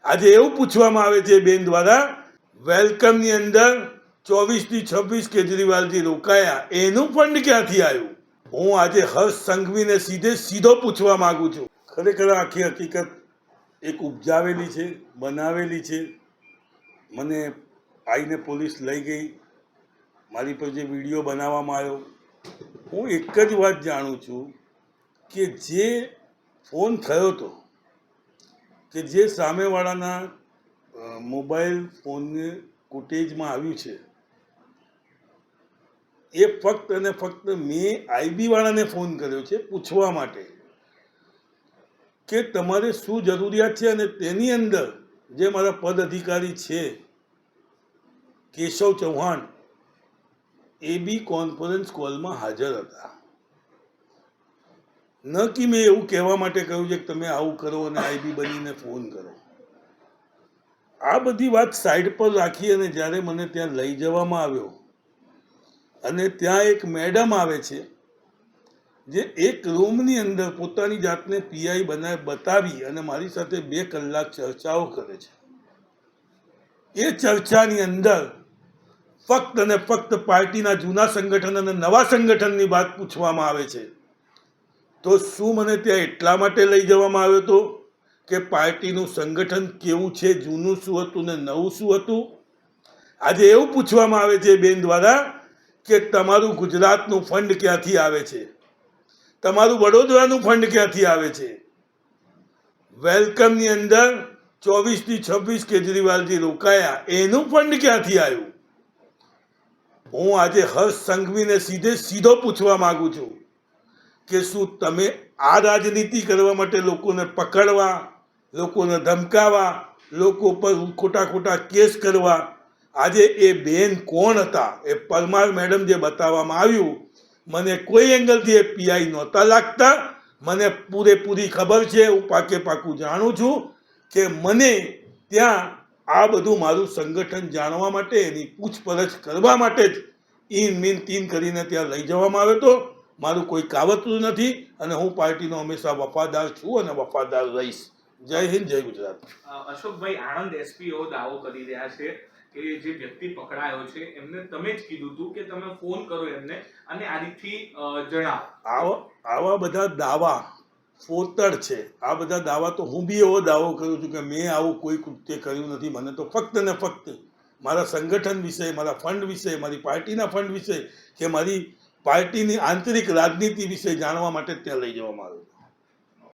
આજે એવું પૂછવામાં આવે છે બેન દ્વારા, વેલકમની અંદર 24 થી 26 કેજરીવાલજી રોકાયા, એનું ફંડ ક્યાંથી આવ્યું? હું આજે હર્ષ સંઘવીને સીધો પૂછવા માંગુ છું. ખરેખર આખી હકીકત એક ઉપજાવેલી છે, બનાવેલી છે. મને આવીને પોલીસ લઈ ગઈ, મારી પર જે વિડીયો બનાવવામાં આવ્યો. હું એક જ વાત જાણું છું કે જે ફોન થયો હતો, કે જે સામેવાળાના મોબાઈલ ફોનને ફૂટેજમાં આવ્યું છે, એ ફક્ત અને ફક્ત મેં આઈબી વાળાને ફોન કર્યો છે પૂછવા માટે કે તમારે શું જરૂરિયાત છે. અને તેની અંદર જે મારા પદ અધિકારી છે કેશવ ચૌહાણ, એ બી કોન્ફરન્સ કોલમાં હાજર હતા. ન કે મેં એવું કહેવા માટે કહ્યું છે કે તમે આવું કરો અને આઈબી બનીને ફોન કરો. આ બધી વાત સાઈડ પર રાખી અને જ્યારે મને ત્યાં લઈ જવામાં આવ્યો, અને ત્યાં એક મેડમ આવે છે જે એક રૂમની અંદર પોતાની જાતને પીઆઈ બતાવી અને મારી સાથે 2 કલાક ચર્ચાઓ કરે છે. એ ચર્ચાની અંદર ફક્ત અને ફક્ત પાર્ટીના જૂના સંગઠન અને નવા સંગઠનની વાત પૂછવામાં આવે છે. તો શું મને ત્યાં એટલા માટે લઈ જવામાં આવ્યો હતો કે પાર્ટીનું સંગઠન કેવું છે, જૂનું શું હતું ને નવું શું હતું? આજે એવું પૂછવામાં આવે છે બેન દ્વારા કે તમારું ગુજરાતનું ફંડ ક્યાંથી આવે છે, તમારું વડોદરાનું ફંડ ક્યાંથી આવે છે? વેલકમની અંદર 24 થી 26 કેજરીવાલજી રોકાયા, એનું ફંડ ક્યાંથી આવ્યું? હું આજે હર્ષ સંઘવીને સીધો પૂછવા માંગુ છું કે શું તમે આ રાજનીતિ કરવા માટે લોકોને પકડવા, લોકોને ધમકાવવા, લોકો પર ખોટા કેસ કરવા? આજે એ બેન કોણ હતા? એ પરમાર મેડમ જે બતાવવામાં આવ્યું, મને કોઈ એંગલથી એ પીઆઈ નહોતા લાગતા. મને પૂરેપૂરી ખબર છે, હું પાકું જાણું છું કે મને ત્યાં આ બધું મારું સંગઠન જાણવા માટે, એની પૂછપરછ કરવા માટે જ ઈન મીન તીન કરીને ત્યાં લઈ જવામાં આવ્યો હતો. મારું કોઈ કાવતરું નથી અને હું પાર્ટીનો હંમેશા વફાદાર છું અને વફાદાર રહીશ. જય હિન્દ, જય ગુજરાત. અશોકભાઈ, આણંદ એસપીઓ દાવો કરી રહ્યા છે કે જે વ્યક્તિ પકડાયો છે એમને તમે જ કીધું હતું કે તમે ફોન કરો એમને અને આ રીતથી જણાવો. આવા બધા દાવા ફોતર છે. આ બધા દાવા તો હું બી એવો દાવો કરું છું કે મેં આવું કોઈ કૃત્ય કર્યું નથી. મને તો ફક્ત ને ફક્ત મારા સંગઠન વિશે, મારા ફંડ વિશે, મારી પાર્ટીના ફંડ વિશે કે મારી પાર્ટીની આંતરિક રાજનીતિ વિશે જાણવા માટે ત્યાં લઈ જવામાં આવ્યું.